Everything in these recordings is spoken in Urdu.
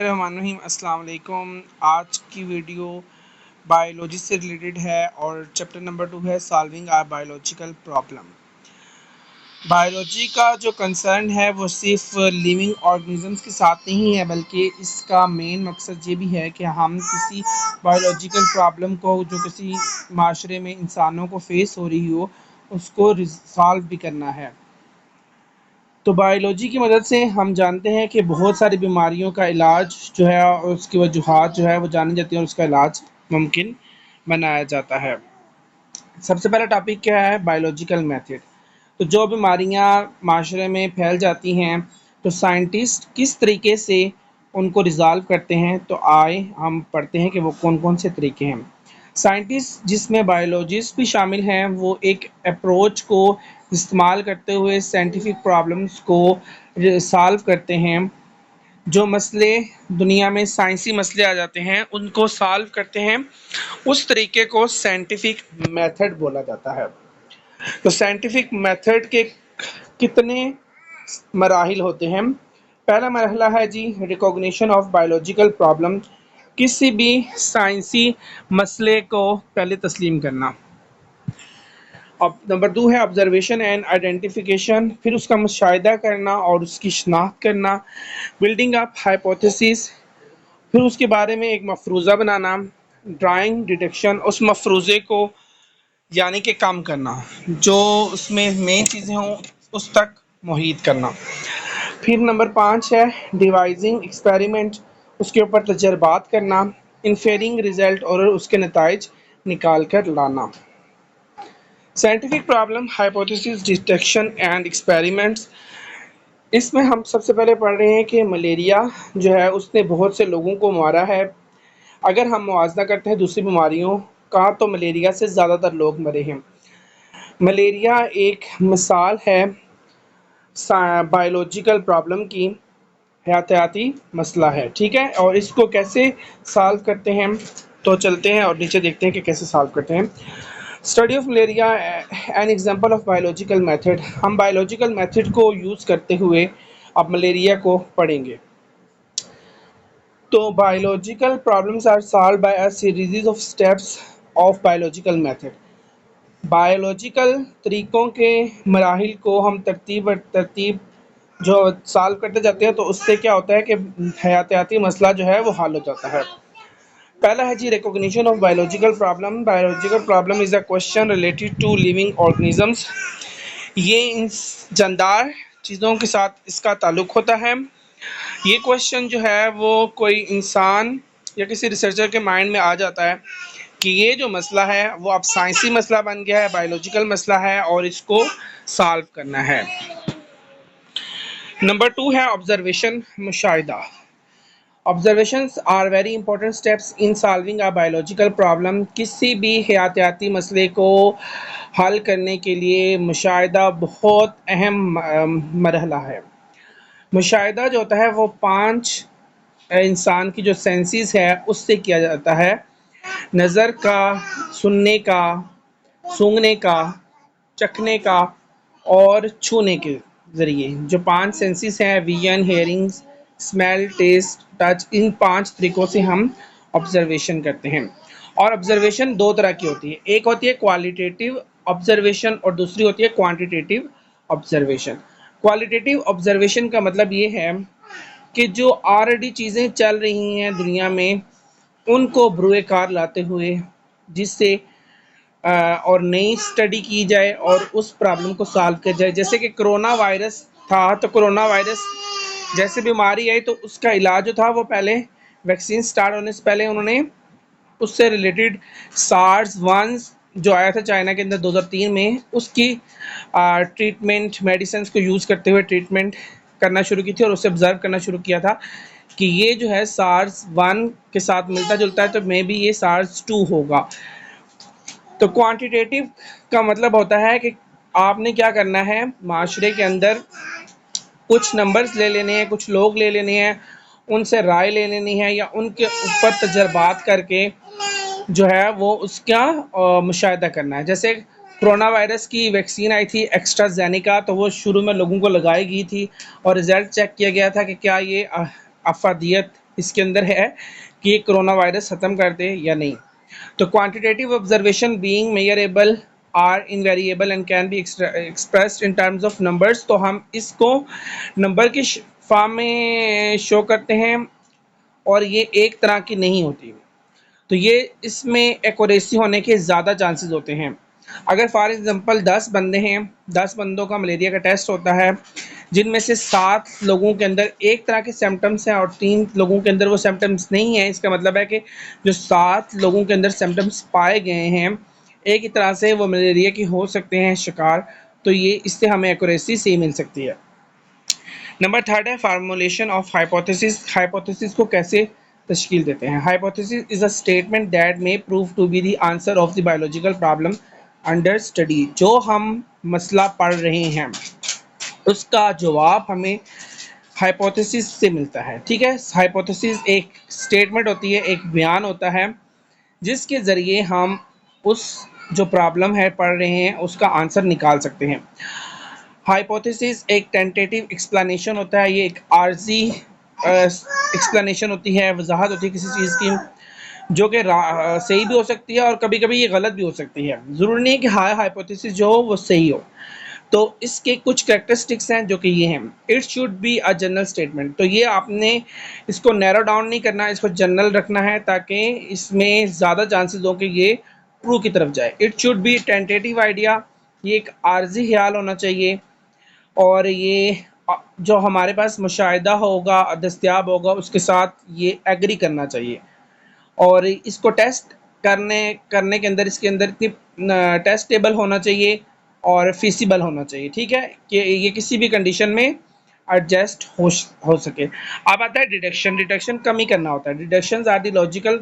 السلام علیکم۔ آج کی ویڈیو بایولوجی سے ریلیٹڈ ہے اور چیپٹر نمبر 2 ہے سالونگ آ بایولوجیکل پرابلم۔ بایولوجی کا جو کنسرن ہے وہ صرف لیونگ آرگنزمس کے ساتھ نہیں ہے، بلکہ اس کا مین مقصد یہ بھی ہے کہ ہم کسی بایولوجیکل پرابلم کو جو کسی معاشرے میں انسانوں کو فیس ہو رہی ہو اس کو ریزالو بھی کرنا ہے۔ تو بایولوجی کی مدد سے ہم جانتے ہیں کہ بہت ساری بیماریوں کا علاج جو ہے اور اس کی وجوہات جو ہے وہ جانی جاتی ہیں اور اس کا علاج ممکن بنایا جاتا ہے۔ سب سے پہلا ٹاپک کیا ہے؟ Biological method. تو جو بیماریاں معاشرے میں پھیل جاتی ہیں تو سائنٹسٹ کس طریقے سے ان کو ریزالو کرتے ہیں، تو آئے ہم پڑھتے ہیں کہ وہ کون کون سے طریقے ہیں۔ سائنٹسٹ جس میں بایولوجسٹ بھی شامل ہیں وہ ایک اپروچ کو استعمال کرتے ہوئے سائنٹیفک پرابلمس کو سالو کرتے ہیں۔ جو مسئلے دنیا میں سائنسی مسئلے آ جاتے ہیں ان کو سالو کرتے ہیں، اس طریقے کو سائنٹیفک میتھڈ بولا جاتا ہے۔ تو سائنٹیفک میتھڈ کے کتنے مراحل ہوتے ہیں؟ پہلا مرحلہ ہے ریکوگنیشن آف بایولوجیکل پرابلم، کسی بھی سائنسی مسئلے کو پہلے تسلیم کرنا۔ نمبر 2 ہے آبزرویشن اینڈ آئیڈینٹیفیکیشن، پھر اس کا مشاہدہ کرنا اور اس کی شناخت کرنا، بلڈنگ اپ ہائپوتھیسس، پھر اس کے بارے میں ایک مفروضہ بنانا، ڈرائنگ ڈیٹیکشن، اس مفروضے کو یعنی کہ کم کرنا، جو اس میں مین چیزیں ہوں اس تک محیط کرنا۔ پھر نمبر 5 ہے ڈیوائزنگ ایکسپیریمنٹ، اس کے اوپر تجربات کرنا، انفیرنگ ریزلٹ اور اس کے نتائج نکال کر لانا۔ Scientific problem hypothesis detection and experiments, اس میں ہم سب سے پہلے پڑھ رہے ہیں کہ ملیریا جو ہے اس نے بہت سے لوگوں کو مارا ہے۔ اگر ہم موازنہ کرتے ہیں دوسری بیماریوں کا تو ملیریا سے زیادہ تر لوگ مرے ہیں۔ ملیریا ایک مثال ہے بایولوجیکل پرابلم کی، حیاتیاتی مسئلہ ہے، ٹھیک ہے، اور اس کو کیسے سالو کرتے ہیں تو چلتے ہیں اور نیچے دیکھتے ہیں کہ کیسے سالو کرتے ہیں۔ Study of malaria an example of biological method, ہم بایولوجیکل میتھڈ کو یوز کرتے ہوئے اب ملیریا کو پڑھیں گے۔ تو biological problems are solved by a series of steps of biological method, biological طریقوں کے مراحل کو ہم ترتیب جو سالو کرتے جاتے ہیں تو اس سے کیا ہوتا ہے کہ حیاتیاتی مسئلہ جو ہے وہ حل ہو جاتا ہے۔ پہلا ہے recognition of biological problem, biological problem is a question related to living organisms, یہ جاندار چیزوں کے ساتھ اس کا تعلق ہوتا ہے۔ یہ کوشچن جو ہے وہ کوئی انسان یا کسی ریسرچر کے مائنڈ میں آ جاتا ہے کہ یہ جو مسئلہ ہے وہ اب سائنسی مسئلہ بن گیا ہے، بایولوجیکل مسئلہ ہے اور اس کو سالو کرنا ہے۔ نمبر 2 ہے آبزرویشن، مشاہدہ۔ Observations are very important steps in solving a biological problem، کسی بھی حیاتیاتی مسئلے کو حل کرنے کے لیے مشاہدہ بہت اہم مرحلہ ہے۔ مشاہدہ جو ہوتا ہے وہ 5 انسان کی جو سینسز ہے اس سے کیا جاتا ہے، نظر کا، سننے کا، سونگھنے کا، چکھنے کا اور چھونے کے ذریعے۔ جو 5 سینسز ہیں، vision, hearing, smell, taste, touch, ان 5 طریقوں سے ہم آبزرویشن کرتے ہیں۔ اور آبزرویشن 2 طرح کی ہوتی ہے، ایک ہوتی ہے کوالیٹیٹیو آبزرویشن اور دوسری ہوتی ہے کوانٹیٹیو آبزرویشن۔ کوالیٹیٹیو آبزرویشن کا مطلب یہ ہے کہ جو آلریڈی چیزیں چل رہی ہیں دنیا میں ان کو بروئے کار لاتے ہوئے جس سے اور نئی اسٹڈی کی جائے اور اس پرابلم کو سالو کیا جائے۔ جیسے کہ کرونا وائرس تھا تو کرونا وائرس جیسے بیماری آئی تو اس کا علاج جو تھا وہ پہلے ویکسین سٹارٹ ہونے سے پہلے انہوں نے اس سے ریلیٹڈ SARS-1 جو آیا تھا چائنا کے اندر 2003 میں، اس کی ٹریٹمنٹ میڈیسنس کو یوز کرتے ہوئے ٹریٹمنٹ کرنا شروع کی تھی اور اسے آبزرو کرنا شروع کیا تھا کہ یہ جو ہے SARS-1 کے ساتھ ملتا جلتا ہے تو میں بھی یہ SARS-2 ہوگا۔ تو کوانٹیٹیو کا مطلب ہوتا ہے کہ آپ نے کیا کرنا ہے، معاشرے کے اندر کچھ نمبرز لے لینے ہیں، کچھ لوگ لے لینے ہیں، ان سے رائے لے لینی ہے یا ان کے اوپر تجربات کر کے جو ہے وہ اس کا مشاہدہ کرنا ہے۔ جیسے کرونا وائرس کی ویکسین آئی تھی ایکسٹرازینیکا، تو وہ شروع میں لوگوں کو لگائی گئی تھی اور رزلٹ چیک کیا گیا تھا کہ کیا یہ افادیت اس کے اندر ہے کہ یہ کرونا وائرس ختم کر دے یا نہیں. تو quantitative observation being measurable or invariable and can be expressed in terms of numbers. تو ہم اس کو نمبر کی فارم میں شو کرتے ہیں اور یہ ایک طرح کی نہیں ہوتی. تو یہ اس میں ایکوریسی ہونے کے زیادہ چانسز ہوتے ہیں. اگر فار ایگزامپل 10 بندے ہیں، 10 بندوں کا ملیریا کا ٹیسٹ ہوتا ہے، جن میں سے 7 لوگوں کے اندر ایک طرح کے سمٹمس ہیں اور 3 لوگوں کے اندر وہ سمٹمس نہیں ہیں، اس کا مطلب ہے کہ جو 7 لوگوں کے اندر سمٹمس پائے گئے ہیں ایک ہی طرح سے وہ ملیریا کی ہو سکتے ہیں شکار. تو یہ اس سے ہمیں ایکوریسی صحیح مل سکتی ہے. نمبر 3 ہے فارمولیشن آف ہائپوتھیسس. ہائپوتھیسس کو کیسے تشکیل دیتے ہیں؟ Hypothesis is a statement that may prove to be the answer of the biological problem under study. جو ہم مسئلہ پڑھ رہے ہیں اس کا جواب ہمیں ہائپوتھیسس سے ملتا ہے. ٹھیک ہے، ہائپوتھیسس ایک اسٹیٹمنٹ ہوتی ہے، ایک بیان ہوتا ہے جس کے ذریعے ہم اس جو پرابلم ہے پڑھ رہے ہیں اس کا آنسر نکال سکتے ہیں. ہائپوتھیسس ایک ٹینٹیٹیو ایکسپلینیشن ہوتا ہے، یہ ایک عارضی ایکسپلینیشن ہوتی ہے، وضاحت ہوتی ہے کسی چیز کی جو کہ صحیح بھی ہو سکتی ہے اور کبھی کبھی یہ غلط بھی ہو سکتی ہے. ضروری نہیں کہ ہائپوتھیسس جو ہو وہ صحیح ہو. تو اس کے کچھ کریکٹرسٹکس ہیں جو کہ یہ ہیں. It should be a general statement. تو یہ آپ نے اس کو نیرو ڈاؤن نہیں کرنا، اس کو جنرل رکھنا ہے تاکہ اس میں زیادہ چانسز ہو کہ یہ ٹرو کی طرف جائے. It should be tentative idea. یہ ایک عارضی خیال ہونا چاہیے اور یہ جو ہمارے پاس مشاہدہ ہوگا دستیاب ہوگا اس کے ساتھ یہ ایگری کرنا چاہیے. اور اس کو ٹیسٹ کرنے کے اندر اس کے اندر ٹیسٹیبل ہونا چاہیے اور فیسیبل ہونا چاہیے. ٹھیک ہے، کہ یہ کسی بھی کنڈیشن میں ایڈجسٹ ہو سکے. اب آتا ہے ڈیڈکشن. ڈیڈکشن کم ہی کرنا ہوتا ہے. Deductions are the logical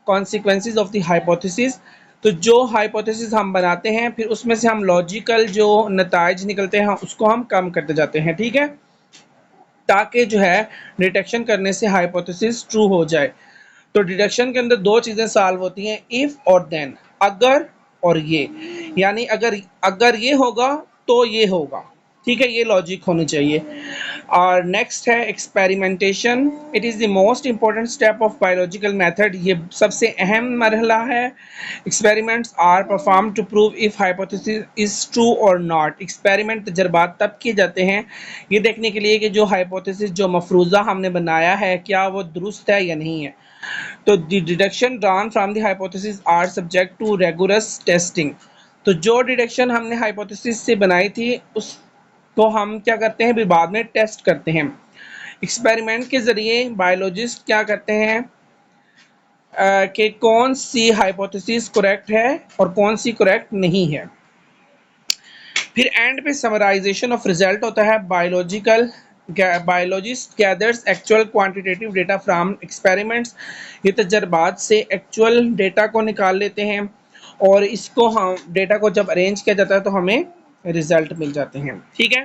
consequences of the hypothesis. تو جو ہائپوتھیسس ہم بناتے ہیں پھر اس میں سے ہم لاجیکل جو نتائج نکلتے ہیں اس کو ہم کم کرتے جاتے ہیں. ٹھیک ہے، تاکہ جو ہے ڈیٹیکشن کرنے سے ہائپوتھیسس ٹرو ہو جائے. تو ڈیڈکشن کے اندر 2 چیزیں سالو ہوتی ہیں، if اور then. اگر اور یہ، یعنی اگر یہ ہوگا تو یہ ہوگا. ٹھیک ہے، یہ لاجک ہونی چاہیے. اور نیکسٹ ہے experimentation. It is the most important step of biological method. یہ سب سے اہم مرحلہ ہے. Experiments are perform to prove if hypothesis is true or not. Experiment تجربات تب کیے جاتے ہیں یہ دیکھنے کے لیے کہ جو ہائپوتھیسس جو مفروضہ ہم نے بنایا ہے کیا وہ درست ہے یا نہیں ہے. تو the deduction drawn from the hypothesis are subject to rigorous testing. تو جو ڈیڈکشن ہم نے ہائپوتھیسس سے بنائی تھی اس کو ہم کیا کرتے ہیں بھی بعد میں ٹیسٹ کرتے ہیں. ایکسپیریمنٹ کے ذریعے بایولوجسٹ کیا کرتے ہیں کہ کون سی ہائپوتھیسس کریکٹ ہے اور کون سی کریکٹ نہیں ہے. پھر اینڈ پہ سمرائزیشن آف ریزلٹ ہوتا ہے. Biologist gathers actual quantitative data from experiments. یہ تجربات سے ایکچوئل ڈیٹا کو نکال لیتے ہیں اور اس کو ہم ڈیٹا کو جب ارینج کیا جاتا ہے تو ہمیں ریزلٹ مل جاتے ہیں. ٹھیک ہے،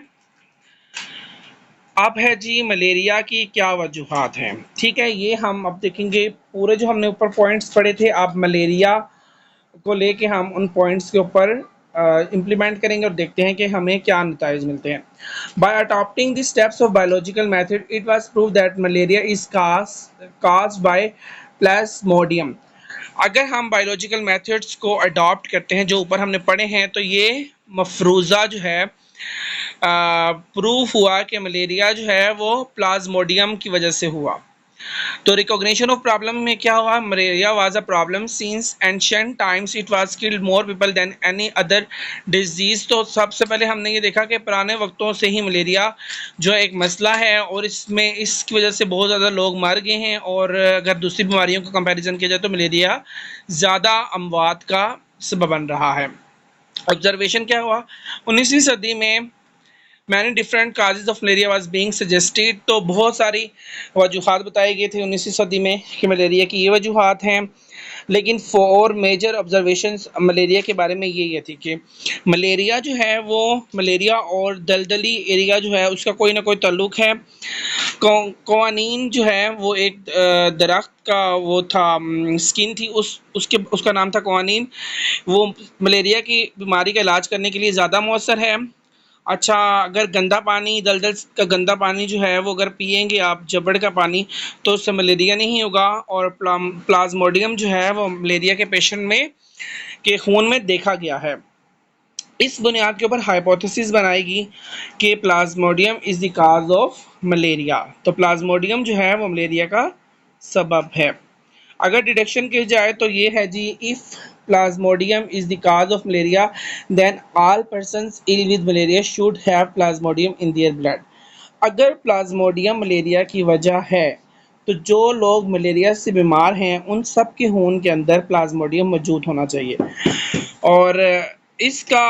اب ہے جی ملیریا کی کیا وجوہات ہیں. ٹھیک ہے، یہ ہم اب دیکھیں گے پورے جو ہم نے اوپر پوائنٹس پڑھے تھے اب ملیریا کو لے کے ہم ان پوائنٹس کے اوپر امپلیمنٹ کریں گے اور دیکھتے ہیں کہ ہمیں کیا نتائج ملتے ہیں. By adopting the steps of biological method, it was proved that malaria is caused by plasmodium. اگر ہم بایولوجیکل میتھڈس کو اڈاپٹ کرتے ہیں جو اوپر ہم نے پڑھے ہیں تو یہ مفروضہ جو ہے پروف ہوا کہ ملیریا جو ہے وہ پلازموڈیم کی وجہ سے ہوا. تو ریکوگنیشن آف پرابلم میں کیا ہوا؟ Malaria was a problem since ancient times. It was killed more people than any other disease. تو سب سے پہلے ہم نے یہ دیکھا کہ پرانے وقتوں سے ہی ملیریا جو ایک مسئلہ ہے اور اس کی وجہ سے بہت زیادہ لوگ مر گئے ہیں اور اگر دوسری بیماریوں کا کمپیریزن کیا جائے تو ملیریا زیادہ اموات کا سبب بن رہا ہے. آبزرویشن کیا ہوا 19ویں صدی میں many different causes of malaria was being suggested. تو بہت ساری وجوہات بتائی گئی تھی 19ویں صدی میں کہ ملیریا کی یہ وجوہات ہیں، لیکن 4 میجر آبزرویشنز ملیریا کے بارے میں یہ تھی کہ ملیریا جو ہے وہ ملیریا اور دلدلی ایریا جو ہے اس کا کوئی نہ کوئی تعلق ہے. قوانین جو ہے وہ ایک درخت کا وہ تھا سکن تھی اس کا نام تھا قوانین. وہ ملیریا کی بیماری کا علاج کرنے کے لیے زیادہ مؤثر ہے. اچھا، اگر گندا پانی، دلدل کا گندا پانی جو ہے وہ اگر پئیں گے آپ، جبڑ کا پانی، تو اس سے ملیریا نہیں ہوگا، اور پلازموڈیم جو ہے وہ ملیریا کے پیشنٹ میں کے خون میں دیکھا گیا ہے۔ اس بنیاد کے اوپر ہائپوتھیسس بنائے گی کہ plasmodium is the cause of malaria, تو پلازموڈیم جو ہے وہ ملیریا کا سبب ہے۔ اگر ڈیڈکشن کی جائے تو یہ ہے جی، if plasmodium is the cause of malaria then all persons ill with malaria should have plasmodium in their blood۔ اگر پلازموڈیم ملیریا کی وجہ ہے تو جو لوگ ملیریا سے بیمار ہیں ان سب کے خون کے اندر پلازموڈیم موجود ہونا چاہیے، اور اس کا